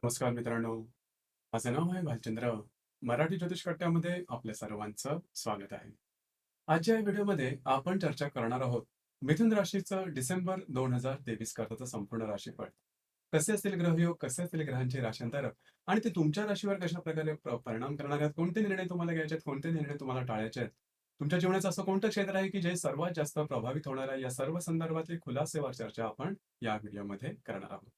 नमस्कार मित्रांनो. माझं नाव आहे भालचंद्र. मराठी ज्योतिष कट्ट्यामध्ये आपल्या सर्वांचं स्वागत आहे. आजच्या या व्हिडिओमध्ये आपण चर्चा करणार आहोत मिथुन राशीचं डिसेंबर 2023 करताचं संपूर्ण राशीफळ. कसे असतील ग्रहयोग, कसे असतील ग्रहांचे राश्यांतर आणि ते तुमच्या राशीवर कशाप्रकारे परिणाम करणार आहेत, कोणते निर्णय तुम्हाला घ्यायचे आहेत, कोणते निर्णय तुम्हाला टाळायचे आहेत. तुमच्या जीवनाचं असं कोणतं क्षेत्र आहे की जे सर्वात जास्त प्रभावित होणार आहे, या सर्व संदर्भातली खुलासेवर चर्चा आपण या व्हिडिओमध्ये करणार आहोत.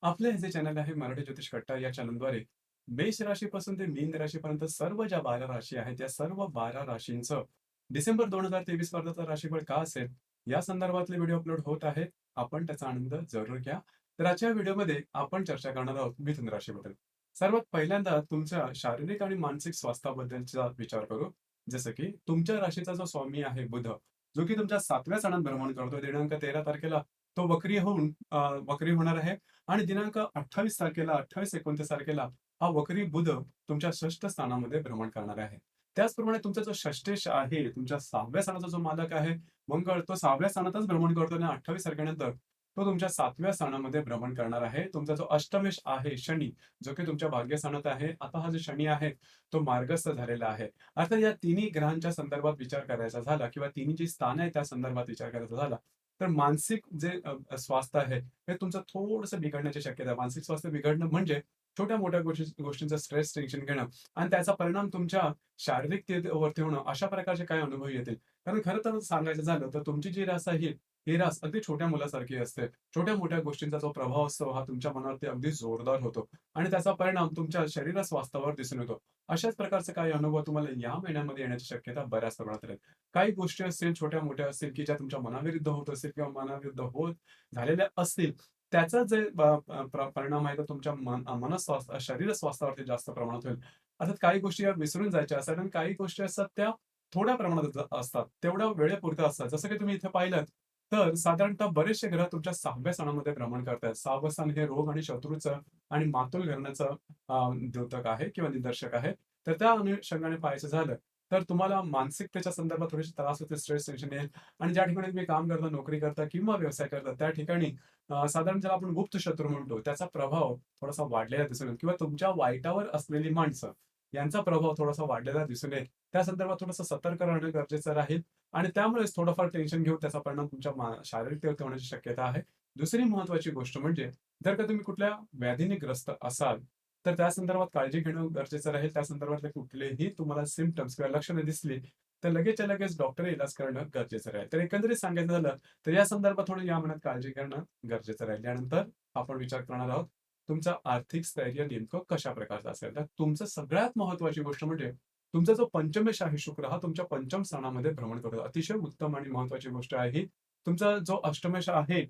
आपले हे जे चॅनल आहे मराठी ज्योतिष कट्टा, या चॅनलद्वारे मेष राशीपासून ते मीन राशीपर्यंत सर्व ज्या 12 राशी आहेत, त्या सर्व 12 राशींचं डिसेंबर 2023 पर्यंतचा राशीफळ का असेल, या संदर्भातले व्हिडिओ अपलोड होत आहेत. आपण त्याचा आनंद जरूर घ्या. तर आजच्या व्हिडिओमध्ये आपण चर्चा करणार आहोत मिथुन राशीबद्दल. सर्वात पहिल्यांदा तुमच्या शारीरिक आणि मानसिक स्वास्थ्याबद्दलचा विचार करू. जसं की तुमच्या राशीचा जो स्वामी आहे बुध, जो की तुमच्या 7व्या स्थानात भ्रमण करतोय. दिनांक 13 तारखेला तो वक्री होणार आहे आणि दिनांक 28 तारखेला, 28-29 तारखेला हा वक्री बुध तुमच्या षष्ठ स्थानामध्ये भ्रमण करणार आहे. त्याचप्रमाणे तुमचा जो षष्ठेश आहे, तुमच्या 6व्या स्थानाचा जो मालक आहे मंगळ, तो 6व्या स्थानातच भ्रमण करतो आणि 28 तारखेनंतर तो तुमच्या 7व्या स्थानामध्ये भ्रमण करणार आहे. तुमचा जो अष्टमेश आहे शनी, जो की तुमच्या भाग्यस्थानात आहे. आता हा जो शनी आहे तो मार्गस्थ झालेला आहे. अर्थात या तिन्ही ग्रहांच्या संदर्भात विचार करायचा झाला किंवा तिन्ही जी स्थानं आहेत त्या संदर्भात विचार करायचा झाला, तर मानसिक जे स्वास्थ्य आहे हे तुमचं थोडंसं बिघडण्याची शक्यता आहे. मानसिक स्वास्थ्य बिघडणं म्हणजे छोट्या-मोठ्या गोष्टींचा स्ट्रेस, टेन्शन घेणं आणि त्याचा परिणाम तुमच्या शारीरिकतेवरती होणं, अशा प्रकारचे काही अनुभव येतील. कारण खरं तर सांगायचं झालं तर तुमची जी रास आहे, ही रास अगदी छोट्या मुलासारखी असते. छोट्या-मोठ्या गोष्टींचा जो प्रभाव असतो हा तुमच्या मनावरती अगदी जोरदार होतो आणि त्याचा परिणाम तुमच्या शरीर स्वास्थ्यावर दिसून येतो. अशाच प्रकारचे काही अनुभव तुम्हाला या महिन्यामध्ये येण्याची शक्यता बऱ्याच प्रमाणात आहे. काही गोष्टी असतील, छोट्या-मोठ्या असतील, की ज्या तुमच्या मनाविरुद्ध होत असतील किंवा मनाविरुद्ध होत झालेल्या असतील, त्याचा जे परिणाम आहे तो तुमच्या शरीर स्वास्थ्यावरती जास्त प्रमाणात होईल. अर्थात काही गोष्टी या विसरून जायच्या असतात आणि काही गोष्टी असतात त्या थोड्या प्रमाणात असतात. तेवढ्या वेळेपुरत्या असतात. जसं की तुम्ही इथे पाहिलंत, तर साधारणतः बरेचसे ग्रह तुमच्या 6व्या स्थानामध्ये भ्रमण करतायत. 6वं स्थान हे रोग आणि शत्रूचं आणि मातुल घराण्याचं द्योतक आहे किंवा निदर्शक आहे. तर त्या अनुषंगाने पाहायचं झालं, तर तुम्हाला मानसिकतेच्या संदर्भात थोडेसे त्रास होते, स्ट्रेस, टेन्शन येईल आणि ज्या ठिकाणी तुम्ही काम करता, नोकरी करता किंवा व्यवसाय करता, त्या ठिकाणी साधारण ज्याला आपण गुप्त शत्रू म्हणतो, त्याचा प्रभाव थोडासा वाढलेला दिसून येईल किंवा तुमच्या वाईटावर असलेली माणसं, यांचा प्रभाव थोडासा वाढलेला दिसून येईल. त्या संदर्भात थोडंसं सतर्क राहणं गरजेचं राहील आणि त्यामुळेच थोडंफार टेन्शन घेऊन त्याचा परिणाम तुमच्या शारीरिकतेवरती होण्याची शक्यता आहे. दुसरी महत्त्वाची गोष्ट म्हणजे जर का तुम्ही कुठल्या व्याधीने ग्रस्त असाल, तर त्या संदर्भात काळजी घेणं गरजेचं राहील. त्या संदर्भातले कुठलेही तुम्हाला सिम्प्टम्स किंवा लक्षणं दिसली, तर लगेचच्या लगेच डॉक्टरी इलाज करणं गरजेचं राहील. तर एकंदरीत सांगायचं झालं, तर या संदर्भात थोडं या महिन्यात काळजी घेणं गरजेचं राहील. यानंतर आपण विचार करणार आहोत, तुमचं आर्थिक स्थैर्य नेमकं कशा प्रकारचं असेल. तर तुमचं सगळ्यात महत्त्वाची गोष्ट म्हणजे तुमचा जो पंचमेश आहे शुक्र, हा तुमच्या पंचम स्थानामध्ये भ्रमण करतो. अतिशय उत्तम आणि महत्त्वाची गोष्ट आहे ही. तुमचा जो अष्टमेश आहे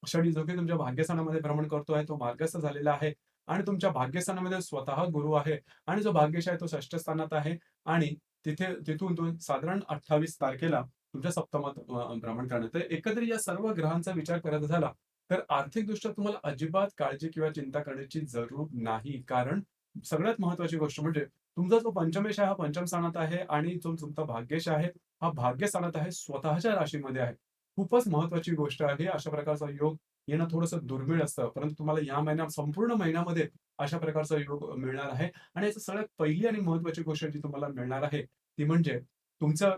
शनी, जो की तुमच्या भाग्यस्थानामध्ये भ्रमण करतोय, तो मार्गस्थ झालेला आहे आणि तुमच्या भाग्यस्थानामध्ये स्वतः गुरु आहे आणि जो भाग्येश आहे तो षष्ठ स्थानात आहे आणि तिथून तो साधारण 28 तारखेला तुमच्या सप्तमात भ्रमण करणार. तर एकंदरीत या सर्व ग्रहांचा विचार करायचा झाला, तर आर्थिकदृष्ट्या तुम्हाला अजिबात काळजी किंवा चिंता करण्याची जरूर नाही. कारण सगळ्यात महत्त्वाची गोष्ट म्हणजे तुमचा जो पंचमेश आहे, हा पंचम स्थानात आहे आणि जो तुमचा भाग्येश आहे, हा भाग्यस्थानात आहे, स्वतःच्या राशीमध्ये आहे. खूपच महत्त्वाची गोष्ट आहे. अशा प्रकारचा योग येणं थोडंसं दुर्मिळ असतं. परंतु तुम्हाला या महिन्यात संपूर्ण महिन्यामध्ये अशा प्रकारचा योग मिळणार आहे आणि याची सगळ्यात पहिली आणि महत्त्वाची गोष्ट जी तुम्हाला मिळणार आहे, ती म्हणजे तुमचं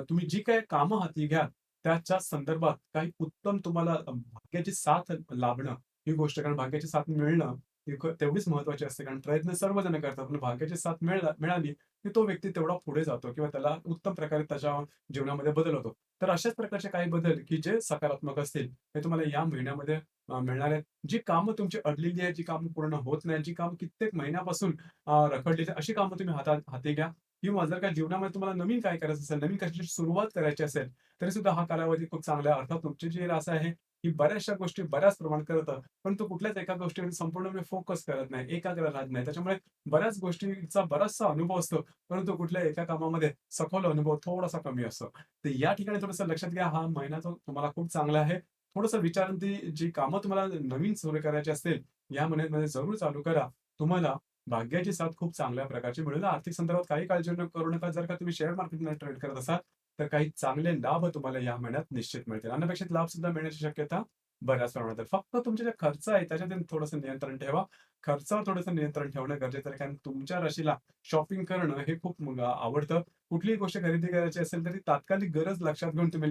तुम्ही जी काही कामं हाती घ्याल, त्याच्या संदर्भात काही उत्तम तुम्हाला भाग्याची साथ लाभणं ही गोष्ट. कारण भाग्याची साथ मिळणं ही तेवढीच महत्त्वाची असते. कारण प्रयत्न सर्वजण करतात. पण भाग्याची साथ मिळाली, की तो व्यक्ती तेवढा पुढे जातो किंवा त्याला उत्तम प्रकारे त्याच्या जीवनामध्ये बदल होतो. तर अशाच प्रकारचे काही बदल, की जे सकारात्मक असतील, हे तुम्हाला या महिन्यामध्ये मिळणार आहेत. जी कामं तुमची अडलेली आहेत, जी कामं पूर्ण होत नाही, जी कामं कित्येक महिन्यापासून रखडलेली आहेत, अशी कामं तुम्ही हाती घ्या. किंवा जर का जीवनामध्ये तुम्हाला नवीन काय करायचं असेल, नवीन कशाची सुरुवात करायची असेल, तरी सुद्धा हा कालावधी खूप चांगला आहे. अर्थात तुमची जी रास आहे, ही बऱ्याचशा गोष्टी बऱ्याच प्रमाणात करतं, परंतु कुठल्याच एका गोष्टीवर संपूर्णपणे फोकस करत नाही, एकाग्र राहत नाही. त्याच्यामुळे बऱ्याच गोष्टींचा बराचसा अनुभव असतो, परंतु कुठल्या एका कामामध्ये सखोल अनुभव थोडासा कमी असतो. तर या ठिकाणी थोडंसं लक्षात घ्या, हा महिना जो तुम्हाला खूप चांगला आहे. थोडंसं विचारांती जी कामं तुम्हाला नवीन सुरू करायची असतील, या महिन्यामध्ये जरूर चालू करा. तुम्हाला भाग्याची साथ खूप चांगल्या प्रकारची मिळेल. आर्थिक संदर्भात काही काळजी करू नका. जर का तुम्ही शेअर मार्केटमध्ये ट्रेड करत असाल, तर काही चांगले लाभ तुम्हाला या महिन्यात निश्चित मिळतील. अनपेक्षित लाभ सुद्धा मिळण्याची शक्यता बऱ्याच प्रमाणात आहे. फक्त तुमचे जे खर्च आहे त्याच्यात थोडंसं नियंत्रण ठेवा. खर्चावर थोडंसं नियंत्रण ठेवणं गरजेचं आहे. कारण तुमच्या राशीला शॉपिंग करणं हे खूप आवडतं. कुठलीही गोष्ट खरेदी करायची असेल, तर ती तात्कालिक गरज लक्षात घेऊन तुम्ही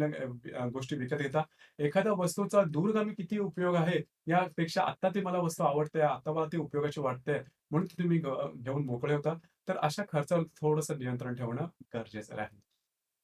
गोष्टी विकत घेता. एखाद्या वस्तूचा दूरगामी किती उपयोग आहे, यापेक्षा आत्ता ती मला वस्तू आवडते, आता मला ती उपयोगाची वाटते, म्हणून ती तुम्ही घेऊन मोकळे होता. तर अशा खर्चावर थोडंसं नियंत्रण ठेवणं गरजेचं आहे.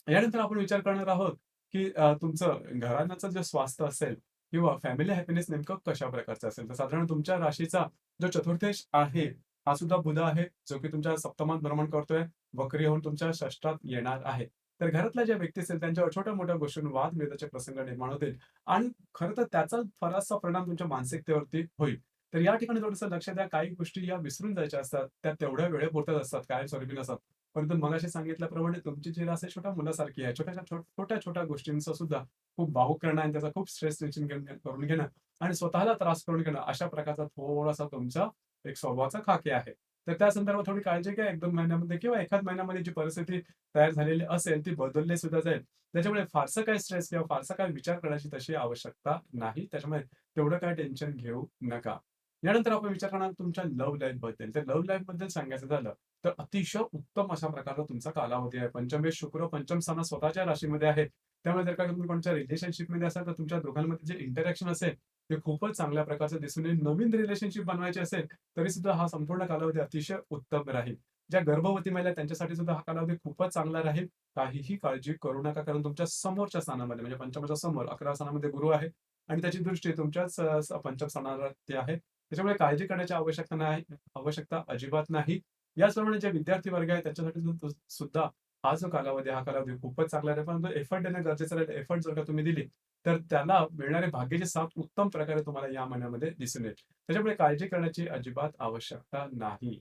यानंतर आपण विचार करणार आहोत, की तुमचं घराण्याचं जे स्वास्थ्य असेल किंवा फॅमिली हॅपीनेस नेमकं कशा प्रकारचं असेल. तर साधारण तुमच्या राशीचा जो चतुर्थेश आहे, हा सुद्धा बुध आहे, जो की तुमच्या सप्तमात भ्रमण करतोय. वक्री होऊन तुमच्या षष्ठात येणार आहे. तर घरातल्या ज्या व्यक्ती असतील त्यांच्यावर छोट्या-मोठ्या गोष्टींवर वादविवादाचे प्रसंग निर्माण होतील आणि खरं तर त्याचा बराचसा परिणाम तुमच्या मानसिकतेवरती होईल. तर या ठिकाणी थोडंसं लक्ष द्या. काही गोष्टी या विसरून जायच्या असतात. त्या तेवढ्या वेळेपुरत्याच असतात, कायमस्वरूपी नसतात. परंतु मगाशी सांगितल्याप्रमाणे तुमची जी रास आहे छोट्या मुलासारखी आहे. छोट्या-छोट्या गोष्टींचा सुद्धा खूप भावुक करणं आणि त्याचा खूप स्ट्रेस टेन्शन करून घेणं आणि स्वतःला त्रास करून घेणं, अशा प्रकारचा थोडासा तुमचा एक स्वभावाचा खाके आहे. तर त्या संदर्भात थोडी काळजी घ्या. 1-2 महिन्यामध्ये किंवा एखाद महिन्यामध्ये जी परिस्थिती तयार झालेली असेल, ती बदलली सुद्धा जाईल. त्याच्यामुळे फारसं काही स्ट्रेस किंवा फारसा काही विचार करण्याची तशी आवश्यकता नाही. त्याच्यामुळे तेवढं काही टेन्शन घेऊ नका. यानंतर आपण विचार करणार तुमच्या लव्ह लाईफबद्दल. तर लव्ह लाईफबद्दल सांगायचं झालं, तर अतिशय उत्तम अशा प्रकारचा तुमचा कालावधी आहे. पंचमेश शुक्र पंचम स्थानात स्वतःच्या राशीमध्ये आहे. त्यामुळे जर का तुम्ही कोणत्या रिलेशनशिपमध्ये असाल, तर तुमच्या दोघांमध्ये जे इंटरॅक्शन असेल, ते खूपच चांगल्या प्रकारचं दिसून येईल. नवीन रिलेशनशिप बनवायची असेल, तरी सुद्धा हा संपूर्ण कालावधी अतिशय उत्तम राहील. ज्या गर्भवती महिला आहेत, त्यांच्यासाठी सुद्धा हा कालावधी खूपच चांगला राहील. काहीही काळजी करू नका, कारण तुमच्या समोरच्या स्थानामध्ये म्हणजे पंचमाच्या समोर 11व्या स्थानामध्ये गुरु आहे आणि त्याची दृष्टी तुमच्याच पंचम स्थानावरती आहे. त्याच्यामुळे काळजी करण्याची आवश्यकता अजिबात नाही. याचप्रमाणे जे विद्यार्थी वर्ग आहे त्यांच्यासाठी सुद्धा हा जो कालावधी आहे, हा कालावधी खूपच चांगला आहे. परंतु एफर्ट देणं गरजेचं राहील. एफर्ट जर का तुम्ही दिली, तर त्याला मिळणारे भाग्याची साथ उत्तम प्रकारे तुम्हाला या महिन्यामध्ये दिसून येईल. त्याच्यामुळे काळजी करण्याची अजिबात आवश्यकता नाही.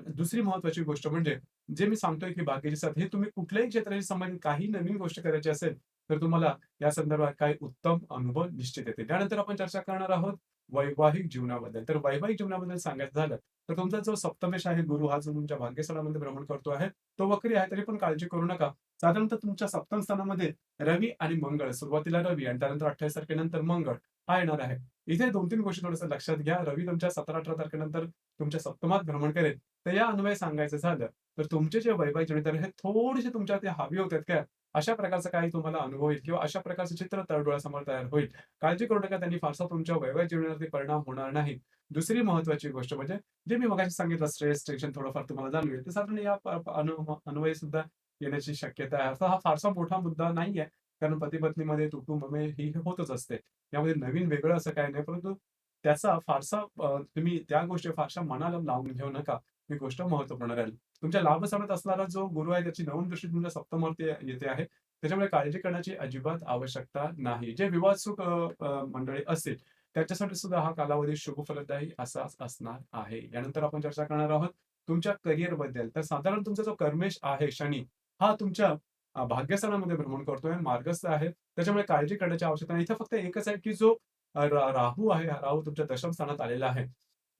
दुसरी महत्त्वाची गोष्ट म्हणजे जे मी सांगतोय, की भाग्याची साथ हे तुम्ही कुठल्याही क्षेत्राशी संबंधित काही नवीन गोष्ट करायची असेल, तर तुम्हाला या संदर्भात काही उत्तम अनुभव निश्चित येतील. त्यानंतर आपण चर्चा करणार आहोत वैवाहिक जीवनाबद्दल. तर वैवाहिक जीवनाबद्दल सांगायचं झालं, तर तुमचा जो सप्तमेश आहे गुरु हा जो तुमच्या भाग्यस्थानामध्ये भ्रमण करतो आहे, तो वक्री आहे. तरी पण काळजी करू नका. साधारणतः तुमच्या सप्तम स्थानामध्ये रवी आणि मंगळ, सुरुवातीला रवी आणि त्यानंतर 28 तारखेनंतर मंगळ हा येणार आहे. इथे 2-3 गोष्टी थोडंसं लक्षात घ्या. रवी तुमच्या 17-18 तारखेनंतर तुमच्या सप्तमात भ्रमण करेल. तर या अन्वये सांगायचं झालं, तर तुमचे जे वैवाहिक जीवन हे थोडेसे तुमच्यावरती हावी होतात काय, अशा प्रकारचा काही तुम्हाला अनुभव येईल किंवा अशा प्रकारचं चित्र डोळ्यासमोर तयार होईल. काळजी करू नका, त्यांनी फारसा तुमच्या वैवाहिक जीवनावरती परिणाम होणार नाही. दुसरी महत्त्वाची गोष्ट म्हणजे जे मी मगाशी सांगितलं स्ट्रेस, टेन्शन थोडंफार तुम्हाला जाणवेल, ते साधारण या अन्वये सुद्धा येण्याची शक्यता आहे. असा हा फारसा मोठा मुद्दा नाहीये. कारण पती-पत्नीमध्ये कुटुंबमध्ये ही होतच असते. यामध्ये नवीन वेगळं असं काही नाही. परंतु त्याचा फारसा तुम्ही त्या गोष्टी फारशा मनाला लावून घेऊ नका. ही गोष्ट महत्त्वपूर्ण राहील. तुमच्या लाभस्थानात असणारा जो गुरु आहे त्याची 9 दृष्टी तुमच्या सप्तमावरती येते आहे. त्याच्यामुळे काळजी करण्याची अजिबात आवश्यकता नाही. जे विवाहसुख मंडळी असतील त्याच्यासाठी सुद्धा हा कालावधी शुभफलदायी असाच असणार आहे. यानंतर आपण चर्चा करणार आहोत तुमच्या करिअरबद्दल. तर साधारण तुमचा जो कर्मेश आहे शनी, हा तुमच्या भाग्यस्थानामध्ये भ्रमण करतोय, मार्गस्थ आहे. त्याच्यामुळे काळजी करण्याची आवश्यकता नाही. इथे फक्त एकच आहे, की जो राहू आहे, हा राहू तुमच्या दशम स्थानात आलेला आहे.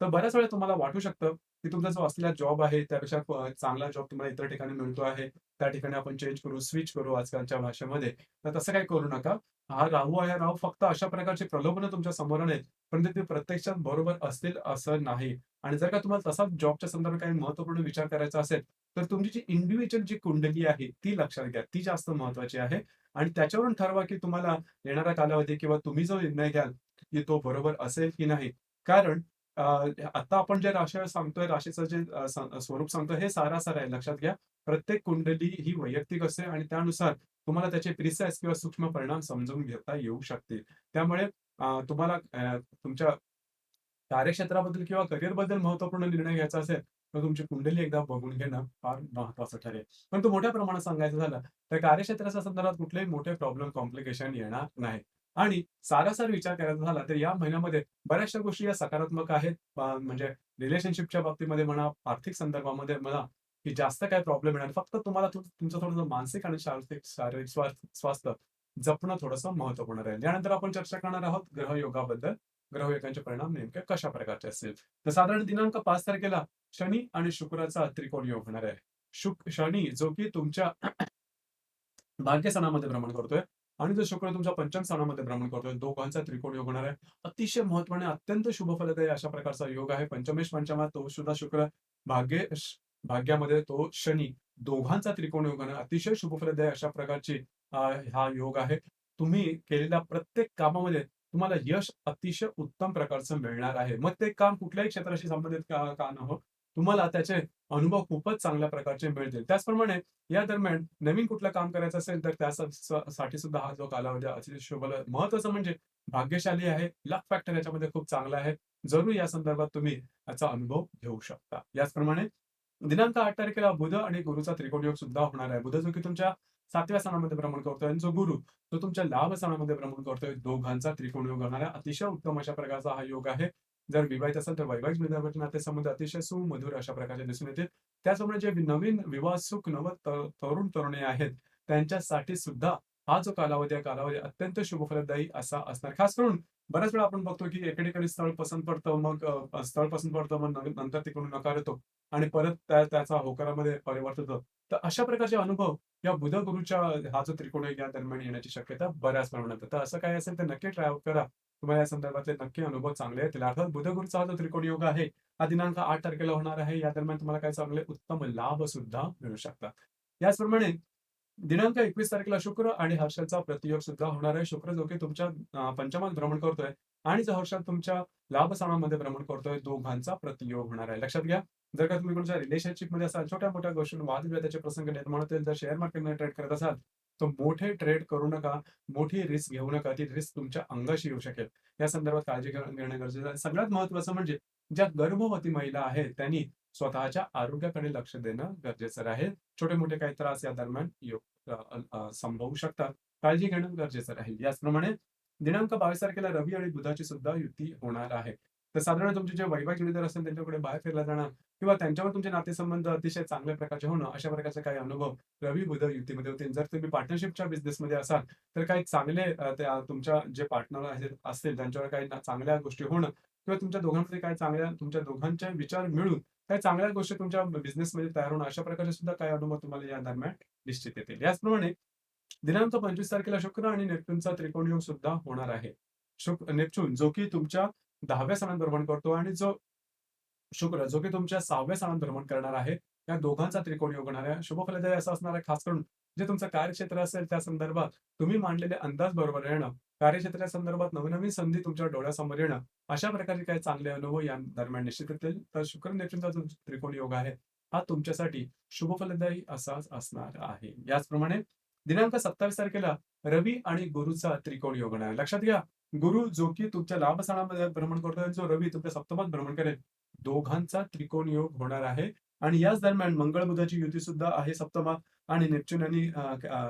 तर बऱ्याच वेळा तुम्हाला वाटू शकतं, की तुमचा जो असलेला जॉब आहे, त्यापेक्षा चांगला जॉब तुम्हाला इतर ठिकाणी मिळतो आहे. त्या ठिकाणी आपण चेंज करू, स्विच करू आजकालच्या भाषेमध्ये. तर तसं काही करू नका. हा राहू आहे, हा राहू फक्त अशा प्रकारची प्रलोभनं तुमच्या समोर आणेल, परंतु ते प्रत्यक्षात बरोबर असतील असं नाही. आणि जर का तुम्हाला तसाच जॉबच्या संदर्भात काही महत्त्वपूर्ण विचार करायचा असेल, तर तुमची जी इंडिव्हिज्युअल जी कुंडली आहे, ती लक्षात घ्या. ती जास्त महत्त्वाची आहे आणि त्याच्यावरून ठरवा, की तुम्हाला येणारा कालावधी किंवा तुम्ही जो निर्णय घ्याल, की तो बरोबर असेल की नाही. कारण अ, आता आपण जे राशी सांगतोय, राशीचं जे स्वरूप सांगतोय, हे सारासार आहे. लक्षात घ्या. प्रत्येक कुंडली ही वैयक्तिक असते आणि त्यानुसार तुम्हाला त्याचे प्रिसाइज किंवा सूक्ष्म परिणाम समजून घेता येऊ शकतील. त्यामुळे तुम्हाला तुमच्या कार्यक्षेत्राबद्दल किंवा करिअरबद्दल महत्त्वपूर्ण निर्णय घ्यायचा असेल, तर तुमची कुंडली एकदा बघून घेणं फार महत्त्वाचं ठरेल. परंतु मोठ्या प्रमाणात सांगायचं झालं, तर कार्यक्षेत्राच्या संदर्भात कुठलेही मोठे प्रॉब्लेम, कॉम्प्लिकेशन येणार नाही. आणि सारासार विचार करायचा झाला, तर या महिन्यामध्ये बऱ्याचशा गोष्टी या सकारात्मक आहेत. म्हणजे रिलेशनशिपच्या बाबतीमध्ये म्हणा, आर्थिक संदर्भामध्ये म्हणा, की जास्त काही प्रॉब्लेम येणार नाही. फक्त तुम्हाला तुमचं थोडंसं मानसिक आणि शारीरिक स्वास्थ्य जपणं थोडंसं महत्त्वपूर्ण राहील. यानंतर आपण चर्चा करणार आहोत ग्रहयोगाबद्दल. ग्रहयोगांचे परिणाम नेमके कशा प्रकारचे असतील. तर साधारण दिनांक 5 तारखेला शनी आणि शुक्राचा त्रिकोण योग होणार आहे. शनी जो की तुमच्या भाग्यस्थानामध्ये भ्रमण करतोय. आणि जो शुक्र तुमच्या पंचम स्थानामध्ये भ्रमण करतोय, दोघांचा त्रिकोण योग होणार आहे. अतिशय महत्त्वाने अत्यंत शुभ फलदायी अशा प्रकारचा योग आहे. पंचमेश पंचमात तो सुद्धा शुक्र, भाग्ये भाग्यामध्ये तो शनी, दोघांचा त्रिकोण योग होणार. अतिशय शुभ फलदायी अशा प्रकारची हा योग आहे. तुम्ही केलेल्या प्रत्येक कामामध्ये तुम्हाला यश अतिशय उत्तम प्रकारचं मिळणार आहे. मग ते काम कुठल्याही क्षेत्राशी संबंधित का न हो, तुम्हाला त्याचे अनुभव खूपच चांगल्या प्रकारचे मिळतील. त्याचप्रमाणे या दरम्यान नवीन कुठलं काम करायचं असेल तर साठी सुद्धा हा जो कालावधी अतिशय शुभ महत्त्वाचं म्हणजे भाग्यशाली आहे. लक फॅक्टर याच्यामध्ये खूप चांगला आहे. जरूर या संदर्भात तुम्ही याचा अनुभव घेऊ शकता. याचप्रमाणे दिनांक 8 तारखेला बुध आणि गुरूचा त्रिकोण योग सुद्धा होणार आहे. बुध जो की तुमच्या 7व्या स्थानामध्ये भ्रमण करतोय आणि जो गुरु तो तुमच्या लाभ स्थानामध्ये भ्रमण करतोय. दोघांचा त्रिकोण योग होणार आहे. अतिशय उत्तम अशा प्रकारचा हा योग आहे. जर विवाहित असेल तर वैवाहिक मित्रपैकी नातेसंबंध अतिशय सुमधुर अशा प्रकारे दिसून येतील. त्याचप्रमाणे जे नवीन विवाहसुख तरुण-तरुणी आहेत, त्यांच्यासाठी सुद्धा हा जो कालावधी आहे, कालावधी अत्यंत शुभफलदायी असा असणार. खास करून बऱ्याच वेळा आपण बघतो, की एकेकाळी स्थळ पसंत पडतं, मग स्थळ पसंत पडतं, मग नंतर तिकडून नकार येतो आणि परत त्याचा होकारामध्ये परिवर्तित होतं. तर अशा प्रकारचे अनुभव या बुध गुरूच्या हा जो त्रिकोण आहे, या दरम्यान येण्याची शक्यता बऱ्याच प्रमाणात आहे. तर असं काही असेल तर नक्की ट्राय आउट करा. तुम्हाला या संदर्भातले नक्की अनुभव चांगले येतील. अर्थात बुध गुरूचा हा जो त्रिकोण योग आहे, हा दिनांक 8 तारखेला होणार आहे. या दरम्यान तुम्हाला काही चांगले उत्तम लाभ सुद्धा मिळू शकतात. याचप्रमाणे दिनांक 21 तारखेला शुक्र आणि हर्षलचा प्रतियोग सुद्धा होणार आहे. शुक्र जो की तुमच्या पंचमात भ्रमण करतोय आणि जो हर्षल तुमच्या लाभ स्थानामध्ये भ्रमण करतोय, दोघांचा प्रतियोग होणार आहे. लक्षात घ्या, जर का तुम्ही कोणत्या रिलेशनशिपमध्ये असाल, छोट्या-मोठ्या गोष्टी वादविवादाचे प्रसंग निर्माण होतील. जर शेअर मार्केटमध्ये ट्रेड करत असाल, तर मोठे ट्रेड करू नका, मोठी रिस्क घेऊ नका. ती रिस्क तुमच्या अंगाशी येऊ शकेल. या संदर्भात काळजी घेणं गरजेचं आहे. सगळ्यात महत्त्वाचं म्हणजे ज्या गर्भवती महिला आहेत, त्यांनी स्वतःच्या आरोग्याकडे लक्ष देणं गरजेचं आहे. छोटे-मोठे काही त्रास या दरम्यान संभवू शकतात. काळजी घेणं गरजेचं राहील. याचप्रमाणे दिनांक 22 तारखेला रवी आणि बुधाची सुद्धा युती होणार आहे. तर साधारण तुमचे जे वैवाहिक जोडीदार असतील त्यांच्याकडे बाहेर फिरला जाणं किंवा त्यांच्यावर तुमचे नातेसंबंध अतिशय चांगल्या प्रकारचे होणं, अशा प्रकारचे काही अनुभव रवी-बुध युतीमध्ये होतील. जर तुम्ही पार्टनरशिपच्या बिझनेसमध्ये असाल, तर काही चांगले त्या तुमच्या जे पार्टनर आहेत असतील त्यांच्यावर काही चांगल्या गोष्टी होणं किंवा तुमच्या दोघांमध्ये काही चांगल्या तुमच्या दोघांचे विचार मिळून काही चांगल्या गोष्टी तुमच्या बिझनेसमध्ये तयार होणं, अशा प्रकारचे सुद्धा काही अनुभव तुम्हाला या दरम्यान निश्चित येतील. याचप्रमाणे दिनांक 25 तारखेला शुक्र आणि नेप्ट्यूनचा त्रिकोण योग सुद्धा होणार आहे. नेप्च्यून जो की तुमच्या 10व्या स्थानात भ्रमण करतो आणि जो शुक्र जो की तुमच्या 6व्या स्थानात भ्रमण करणार आहे. या दोघांचा त्रिकोण योग होणार आहे. शुभ फलदायी असा असणार आहे, खास करून जे तुमचं कार्यक्षेत्र असेल त्या संदर्भात तुम्ही मांडलेले अंदाज बरोबर येणं, कार्यक्षेत्राच्या संदर्भात नवीन-नवीन संधी तुमच्या डोळ्यासमोर येणं, अशा प्रकारचे काही चांगले अनुभव या दरम्यान निश्चित येतील. तर शुक्र नेप्च्यूनचा जो त्रिकोण योग आहे, हा तुमच्यासाठी शुभ फलदायी असाच असणार आहे. याचप्रमाणे दिनांक 27 तारखेला रवी आणि गुरूचा त्रिकोण योग होणार आहे. लक्षात घ्या, गुरु जो की तुमच्या लाभ स्थानामध्ये भ्रमण करतोय, जो रवी तुमच्या सप्तमात भ्रमण करेल, दोघांचा त्रिकोण योग होणार आहे आणि याच दरम्यान मंगळ-बुधाची युती सुद्धा आहे सप्तमात आणि नेप्च्यून आणि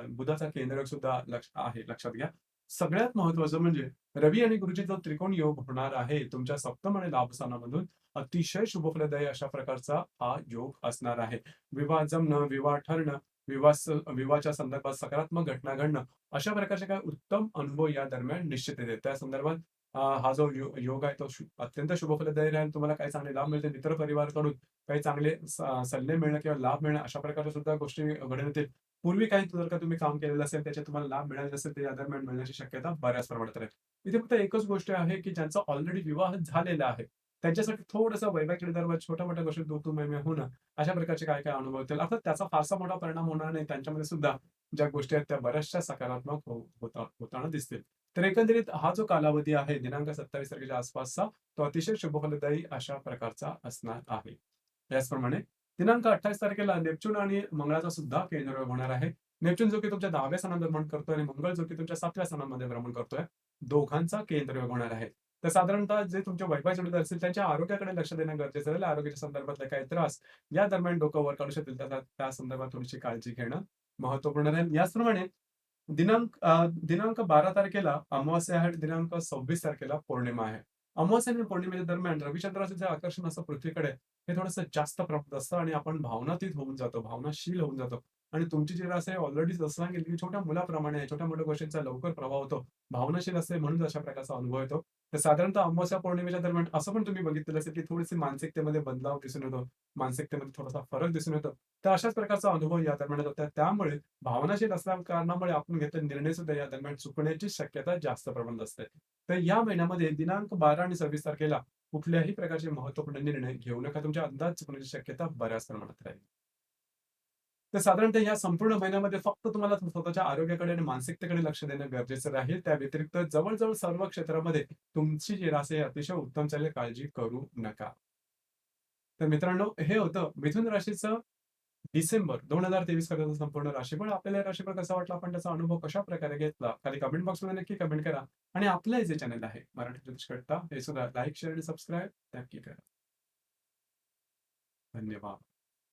बुधाचा केंद्रक सुद्धा आहे. लक्षात घ्या. सगळ्यात महत्त्वाचं म्हणजे रवी आणि गुरुची जो त्रिकोण योग होणार आहे, तुमच्या सप्तम आणि लाभ स्थानामधून अतिशय शुभफलदायी अशा प्रकारचा हा योग असणार आहे. विवाह जमणं, विवाह ठरणं, विवाहाच्या संदर्भात सकारात्मक घटना घडणं, अशा प्रकारचे काही उत्तम अनुभव या दरम्यान निश्चित येते. त्या संदर्भात हा जो योग आहे तो अत्यंत शुभफलदायी राहील. तुम्हाला काही चांगले लाभ मिळतील. मित्रपरिवाराकडून काही चांगले सल्ले मिळणं किंवा लाभ मिळणं, अशा प्रकारच्या सुद्धा गोष्टी घडून येतील. पूर्वी काही जर का तुम्ही काम केलेलं असेल, त्याचे तुम्हाला लाभ मिळाले असेल, ते या दरम्यान मिळण्याची शक्यता बऱ्याच प्रमाणात राहील. इथे फक्त एकच गोष्ट आहे, की ज्यांचा ऑलरेडी विवाह झालेला आहे, त्यांच्यासाठी थोडंसं वैवाहिक जोडीदारावर छोट्या-मोठ्या गोष्टीत तू-तू, होणं, अशा प्रकारचे काय-काय अनुभव येतील. अर्थात त्याचा फारसा मोठा परिणाम होणार नाही. त्यांच्यामध्ये सुद्धा ज्या गोष्टी आहेत त्या बऱ्याचशा सकारात्मक होताना दिसतील. तर एकंदरीत हा जो कालावधी आहे दिनांक 27 तारखेच्या आसपासचा, तो अतिशय शुभफलदायी अशा प्रकारचा असणार आहे. त्याचप्रमाणे दिनांक 28 तारखेला नेप्च्यून आणि मंगळाचा सुद्धा केंद्रयोग होणार आहे. नेप्च्यून जो की तुमच्या 10व्या स्थानात भ्रमण करतोय आणि मंगळ जो की तुमच्या 7व्या स्थानामध्ये भ्रमण करतोय. दोघांचा केंद्रयोग होणार आहे. तर साधारणतः जे तुमचे वैवाहिक जोडीदार असतील त्यांच्या आरोग्याकडे लक्ष देणं गरजेचं राहील. आरोग्याच्या संदर्भातले काही त्रास या दरम्यान डोकं वर काढू शकतील. त्या संदर्भात थोडीशी काळजी घेणं महत्त्वपूर्ण राहील. याचप्रमाणे दिनांक 12 तारखेला अमावास्या आहे. दिनांक 26 तारखेला पौर्णिमा आहे. अमावास्या आणि पौर्णिमेच्या दरम्यान रविचंद्राचं जे आकर्षण असतं पृथ्वीकडे, हे थोडंसं जास्त प्रमाणात असतं आणि आपण भावनातीत होऊन जातो, भावनाशील होऊन जातो. आणि तुमची जी रास आहे ऑलरेडी जसं सांगितलं, की छोट्या मुलाप्रमाणे आहे. छोट्या-मोठ्या गोष्टींचा लवकर प्रभाव होतो. भावनाशील असते म्हणून अशा प्रकारचा अनुभव येतो. तर साधारणतः अमावास्या पौर्णिमेच्या दरम्यान असं पण तुम्ही बघितलेलं असेल, की थोडीशी मानसिकतेमध्ये बदलाव दिसून येतो. मानसिकतेमध्ये थोडासा फरक दिसून येतो. तर अशाच प्रकारचा अनुभव या दरम्यान येतो. तर त्यामुळे भावनाशील असल्या कारणामुळे आपण घेतलेले निर्णय सुद्धा या दरम्यान चुकण्याची शक्यता जास्त प्रमाणात असते. तर या महिन्यामध्ये दिनांक 12 आणि 26 तारखेला कुठल्याही प्रकारचे महत्त्वपूर्ण निर्णय घेऊ नका. तुमच्या अंदाज चुकण्याची शक्यता बऱ्याच प्रमाणात राहील. तर साधारणतः या संपूर्ण महिन्यामध्ये फक्त तुम्हाला स्वतःच्या आरोग्याकडे आणि मानसिकतेकडे लक्ष देणं गरजेचं राहील. त्या व्यतिरिक्त जवळ-जवळ सर्व क्षेत्रामध्ये तुमची जी रास आहे अतिशय उत्तम चालेल, काळजी करू नका. तर मित्रांनो, हे होतं मिथुन राशीचं डिसेंबर 2023 पर्यंत संपूर्ण राशीफळ. आपल्याला हे राशीफळ कसा वाटला? आपण त्याचा अनुभव कशाप्रकारे घेतला? खाली कमेंट बॉक्समध्ये नक्की कमेंट करा. आणि आपलं हे जे चॅनल आहे मराठी ज्योतिष कट्टा, हे सुद्धा लाईक, शेअर आणि सबस्क्राईब नक्की करा. धन्यवाद.